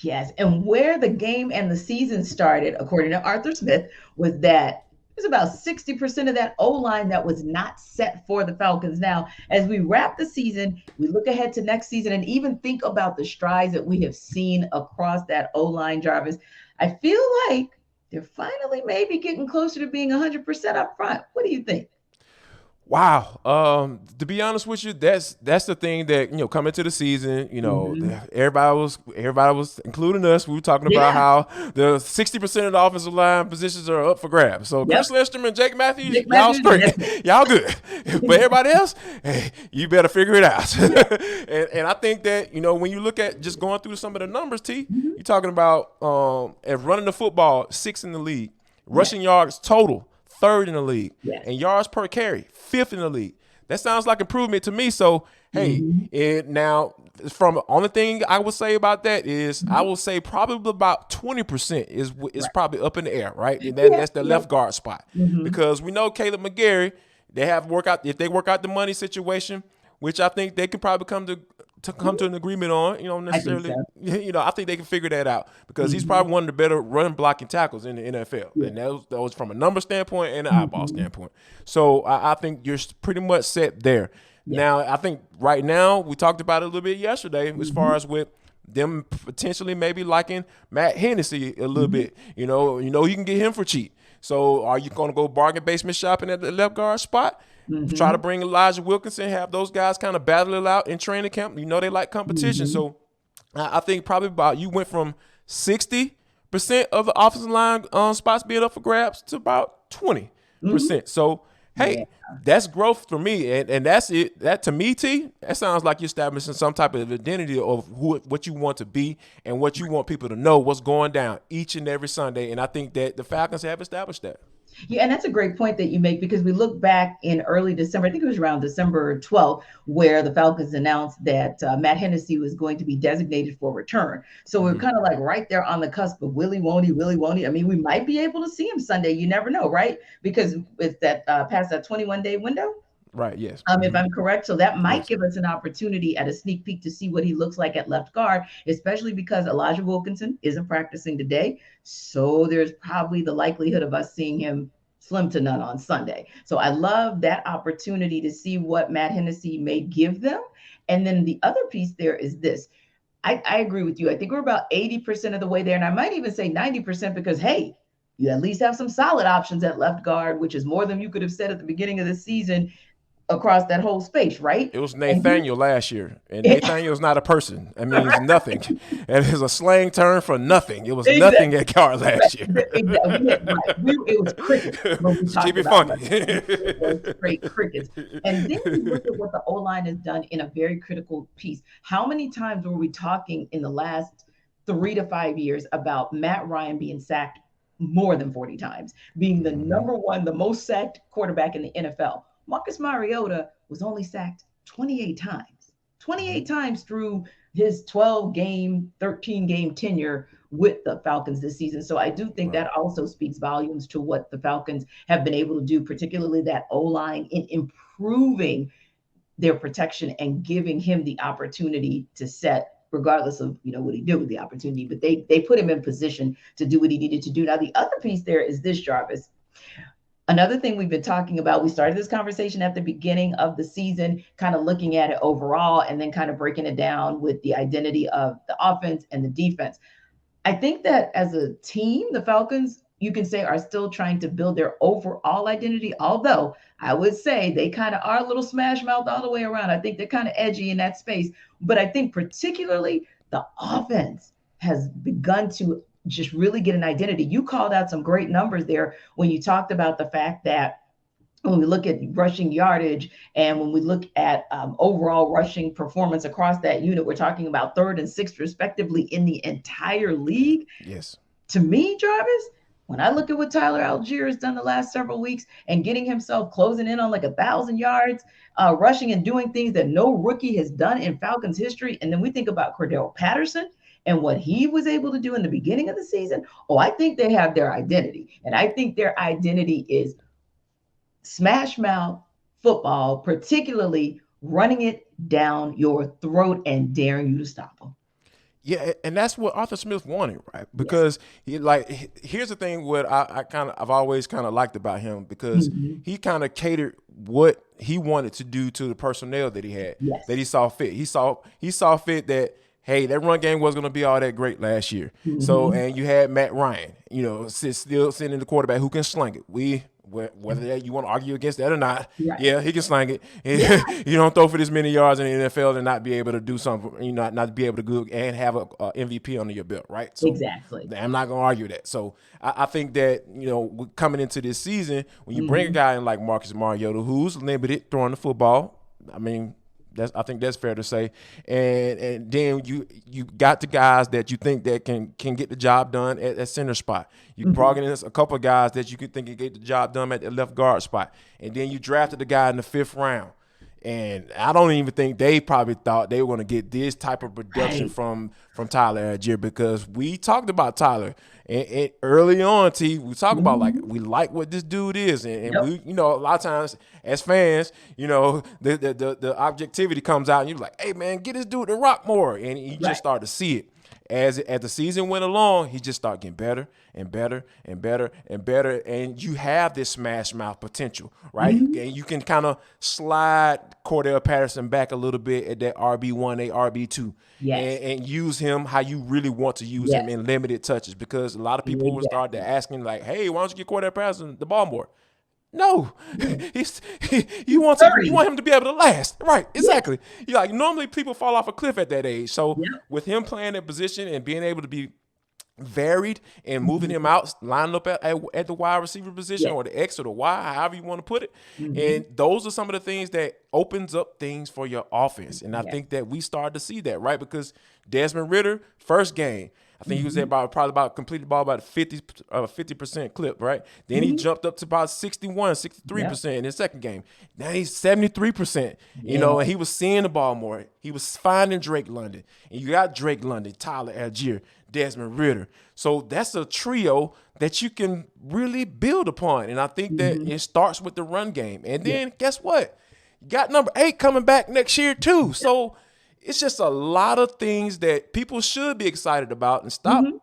Yes, and where the game and the season started, according to Arthur Smith, was that there's about 60% of that O-line that was not set for the Falcons. Now, as we wrap the season, we look ahead to next season and even think about the strides that we have seen across that O-line, Jarvis. I feel like they're finally maybe getting closer to being 100% up front. What do you think? Wow. To be honest with you, that's the thing that coming to the season, Hmm. everybody was including us. We were talking about Yeah. how the 60% of the offensive line positions are up for grabs. So Yep. Chris Lindstrom and Jake Matthews, Jake y'all Matthews, straight, that's it. y'all good. But everybody else, hey, you better figure it out. Yeah. and I think that when you look at just going through some of the numbers, T, Hmm. you're talking about as running the football, sixth in the league, Yes. rushing yards total, third in the league, Yes. and yards per carry, fifth in the league. That sounds like improvement to me. So hey, Hmm. now from only thing I would say about that is I Hmm. will say probably about 20% is Right. probably up in the air, right? And Yeah. that's the Yeah. left guard spot Hmm. because we know Caleb McGarry. They have work out if they work out the money situation, which I think they could probably come to an agreement on. I think so. Necessarily. I think they can figure that out because he's Hmm. probably one of the better run blocking tackles in the NFL, Yeah. and that was from a number standpoint and an eyeball Hmm. standpoint. So I think you're pretty much set there. Yes. Now I think right now we talked about it a little bit yesterday as Hmm. far as with them potentially maybe liking Matt Hennessy a little Hmm. bit. You can get him for cheap. So are you going to go bargain basement shopping at the left guard spot? Try to Hmm. bring Elijah Wilkinson, have those guys kind of battle it out in training camp. They like competition. Hmm. So I think probably about you went from 60% of the offensive line spots being up for grabs to about Hmm. 20%. So Yeah. hey, that's growth for me, and that's it. That to me, T, that sounds like you're establishing some type of identity of what you want to be and what you want people to know what's going down each and every Sunday. And I think that the Falcons have established that. Yeah, and that's a great point that you make because we look back in early December, I think it was around December 12th, where the Falcons announced that Matt Hennessy was going to be designated for return. So we're Mm-hmm. kind of like right there on the cusp of Willie won't he, Willie won't he. I mean, we might be able to see him Sunday. You never know, right? Because it's that past that 21-day window. Right. Yes. If Mm-hmm. I'm correct. So that might Yes. give us an opportunity at a sneak peek to see what he looks like at left guard, especially because Elijah Wilkinson isn't practicing today. So there's probably the likelihood of us seeing him slim to none on Sunday. So I love that opportunity to see what Matt Hennessy may give them. And then the other piece there is this. I agree with you. I think we're about 80% of the way there. And I might even say 90% because, hey, you at least have some solid options at left guard, which is more than you could have said at the beginning of the season across that whole space, right? It was And Nathaniel last year, and here, Nathaniel's not a person. It means nothing. And it's a slang term for nothing. It was exactly, nothing at guard last year. exactly, right. It was crickets when we So keep talked it about funky. left. It was straight crickets. And then you look at what the O line has done in a very critical piece. How many times were we talking in the last 3 to 5 years about Matt Ryan being sacked more than 40 times, being the Mhm. number one, the most sacked quarterback in the NFL? Marcus Mariota was only sacked 28 times, 28 times through his 12 game, 13 game tenure with the Falcons this season. So I do think Right. that also speaks volumes to what the Falcons have been able to do, particularly that O line in improving their protection and giving him the opportunity to set regardless of what he did with the opportunity, but they put him in position to do what he needed to do. Now the other piece there is this, Jarvis. Another thing we've been talking about, we started this conversation at the beginning of the season, kind of looking at it overall and then kind of breaking it down with the identity of the offense and the defense. I think that as a team, the Falcons, you can say, are still trying to build their overall identity. Although I would say they kind of are a little smash mouth all the way around. I think they're kind of edgy in that space. But I think particularly the offense has begun to just really get an identity. You called out some great numbers there when you talked about the fact that when we look at rushing yardage and when we look at overall rushing performance across that unit, we're talking about third and sixth, respectively, in the entire league. Yes. To me, Jarvis, when I look at what Tyler Algier has done the last several weeks and getting himself closing in on like 1,000 yards, rushing and doing things that no rookie has done in Falcons history, and then we think about Cordell Patterson and what he was able to do in the beginning of the season. Oh, I think they have their identity, and I think their identity is smash mouth football, particularly running it down your throat and daring you to stop them. Yeah, and that's what Arthur Smith wanted, right? Yes. Because here's the thing: what I've always kind of liked about him, because Mhm. he kind of catered what he wanted to do to the personnel that he had, that Yes. he saw fit. He saw fit that, hey, that run game wasn't going to be all that great last year. So, Mhm. and you had Matt Ryan, still sitting in the quarterback who can sling it. Whether that you want to argue against that or not, Right. yeah, he can sling it. Yeah. You don't throw for this many yards in the NFL and not be able to do something, not be able to go and have a MVP under your belt, right? So Exactly. I'm not gonna argue that. So I think that coming into this season, when you bring a Mhm. guy in like Marcus Mariota, who's limited throwing the football, I mean, I think that's fair to say. And then you got the guys that you think that can get the job done at center spot. You brought Mhm. in a couple of guys that you could think can get the job done at the left guard spot. And then you drafted the guy in the 5th round. And I don't even think they probably thought they were going to get this type of production Right. from Tyler Algier, because we talked about Tyler and early on. We talk about, like, Mhm. we like what this dude is, and Yep. we a lot of times as fans, the objectivity comes out, and you're like, hey man, get this dude to rock more, and you just Right. start to see it. As the season went along, he just started getting better and better and better and better. And you have this smash mouth potential, right? Mhm. And you can kind of slide Cordell Patterson back a little bit at that RB1, a RB2, Yes. and use him how you really want to use him Yes. in limited touches. Because a lot of people will start to Exactly. asking, like, hey, why don't you get Cordell Patterson the ball more? No, Yeah. you He's want 30. him to be able to last, right? Yeah. Exactly. You like, normally people fall off a cliff at that age. So Yep. with him playing that position and being able to be varied and moving him Mhm. out, lining up at the wide receiver position, Yes. or the X or the Y, however you want to put it. Mhm. And those are some of the things that opens up things for your offense. And I Yes. think that we started to see that, right? Because Desmond Ridder, first game, I think he was at Mhm. about completed ball about 50% clip, right? Then he Mhm. jumped up to about 61, Yep. 63% in his second game. Now he's 73%, Yeah. and he was seeing the ball more. He was finding Drake London. And you got Drake London, Tyler Algier, Desmond Ridder. So that's a trio that you can really build upon. And I think that Mhm. it starts with the run game. And Yeah. then guess what? You got number 8 coming back next year too. So it's just a lot of things that people should be excited about, and stop Mhm.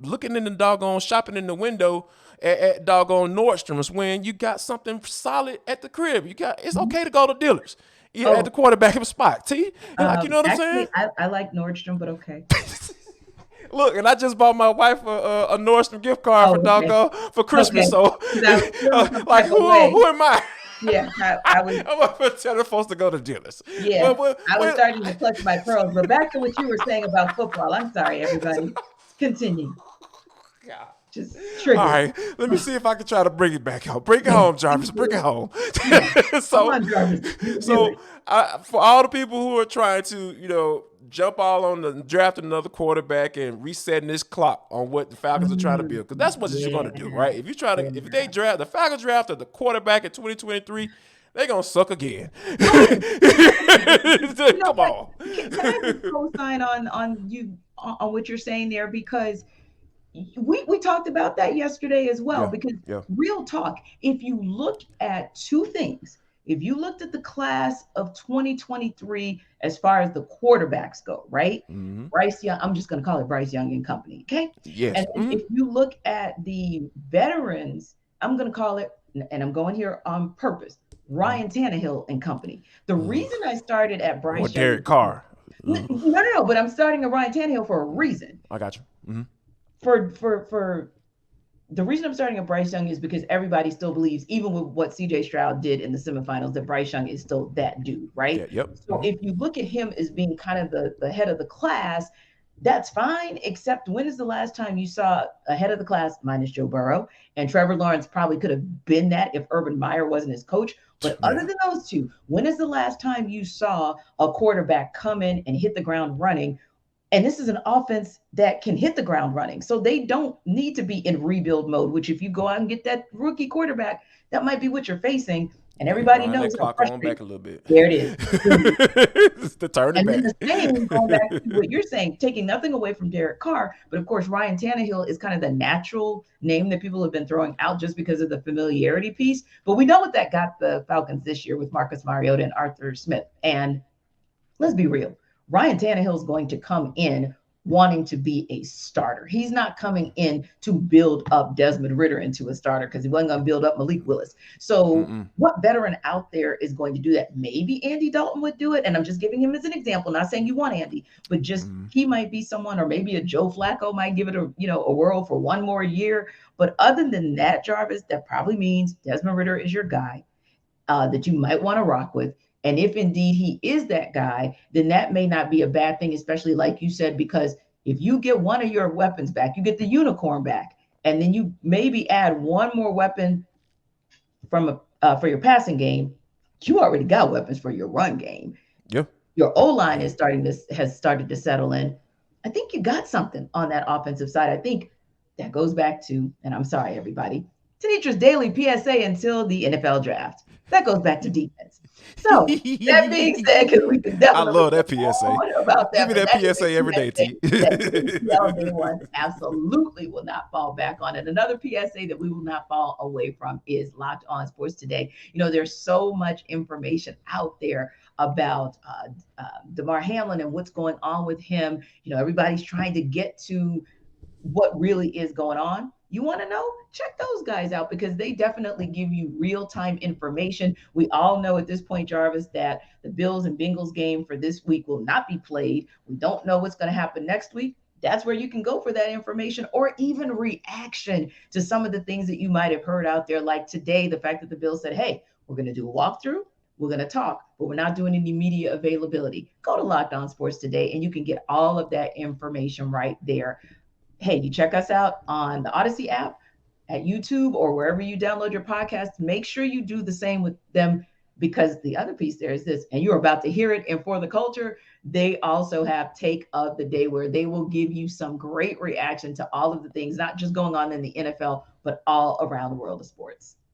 looking in the doggone shopping in the window at doggone Nordstrom's when you got something solid at the crib. It's Mhm. okay to go to dealers. Yeah, at Oh, the quarterback of a spot. T, you know what I'm saying? actually, I like Nordstrom, but okay. Look, and I just bought my wife a Nordstrom gift card for Oh, okay. doggone for Christmas. Okay. So, Because I was feeling some like, type of way. who am I? Yeah. I was. I'm up for telling folks to go to dealers. Yeah. I was starting to clutch my pearls. But back to what you were saying about football. I'm sorry, everybody. Continue. God. Just All triggered. right, let me see if I can try to bring it back home. Bring it Yeah. home, Please Jarvis. Bring it do. home. Yeah. Come so, on, Jarvis. You can do so it. for all the people who are trying to, jump all on the drafting another quarterback and resetting this clock on what the Falcons are trying to Mm, build, because that's what you're going to do, yeah. right? If they Yeah. draft the Falcons drafted the quarterback in 2023, they're gonna suck again. Right. Exactly. You know Come what? on. Can I just co-sign on you on what you're saying there? Because we talked about that yesterday as well. Yeah, Because yeah. real talk, if you look at two things, if you looked at the class of 2023 as far as the quarterbacks go, right? Mm-hmm. Bryce Young, I'm just going to call it Bryce Young and company, okay? Yes. And then Mm-hmm. if you look at the veterans, I'm going to call it, and I'm going here on purpose, Ryan Tannehill and company. The reason I started at Or Bryce Young is Derek because, Carr. no, but I'm starting at Ryan Tannehill for a reason. I got you. Mm-hmm. For the reason I'm starting at Bryce Young is because everybody still believes, even with what CJ Stroud did in the semifinals, that Bryce Young is still that dude, right? Yeah. Yep. So Mm-hmm. if you look at him as being kind of the head of the class, that's fine, except when is the last time you saw a head of the class, minus Joe Burrow, and Trevor Lawrence probably could have been that if Urban Meyer wasn't his coach. But other Man. than those two, when is the last time you saw a quarterback come in and hit the ground running? And this is an offense that can hit the ground running. So they don't need to be in rebuild mode, which if you go out and get that rookie quarterback, that might be what you're facing. And Yeah, everybody wind that knows how clock on back frustrating. a little bit. There it is. Boom. Just to turn it And then back. the same, going back to what you're saying, taking nothing away from Derek Carr, but of course, Ryan Tannehill is kind of the natural name that people have been throwing out just because of the familiarity piece. But we know what that got the Falcons this year with Marcus Mariota and Arthur Smith. And let's be real, Ryan Tannehill is going to come in wanting to be a starter. He's not coming in to build up Desmond Ridder into a starter because he wasn't going to build up Malik Willis. So Mm-mm. what veteran out there is going to do that? Maybe Andy Dalton would do it. And I'm just giving him as an example, not saying you want Andy, but just Mm-mm. he might be someone, or maybe a Joe Flacco might give it a whirl for one more year. But other than that, Jarvis, that probably means Desmond Ridder is your guy that you might want to rock with. And if indeed he is that guy, then that may not be a bad thing, especially like you said, because if you get one of your weapons back, you get the unicorn back, and then you maybe add one more weapon for your passing game, you already got weapons for your run game. Yeah. Your O line Yeah. is has started to settle in. I think you got something on that offensive side. I think that goes back to, and I'm sorry, everybody, Tenitra's daily PSA until the NFL draft. That goes back to defense. So that being said, because we can I definitely love go that PSA. on about Give that, me but that that is a PSA every day, T. PSA that ATL day one absolutely will not fall back on. And another PSA that we will not fall away from is Locked On Sports Today. There's so much information out there about Damar Hamlin and what's going on with him. Everybody's trying to get to what really is going on. You want to know? Check those guys out because they definitely give you real time information. We all know at this point, Jarvis, that the Bills and Bengals game for this week will not be played. We don't know what's going to happen next week. That's where you can go for that information or even reaction to some of the things that you might have heard out there. Like today, the fact that the Bills said, hey, we're going to do a walkthrough. We're going to talk, but we're not doing any media availability. Go to Locked On Sports Today and you can get all of that information right there. Hey, you check us out on the Odyssey app, at YouTube, or wherever you download your podcast. Make sure you do the same with them because the other piece there is this, and you're about to hear it. And for the culture, they also have Take of the Day where they will give you some great reaction to all of the things, not just going on in the NFL, but all around the world of sports.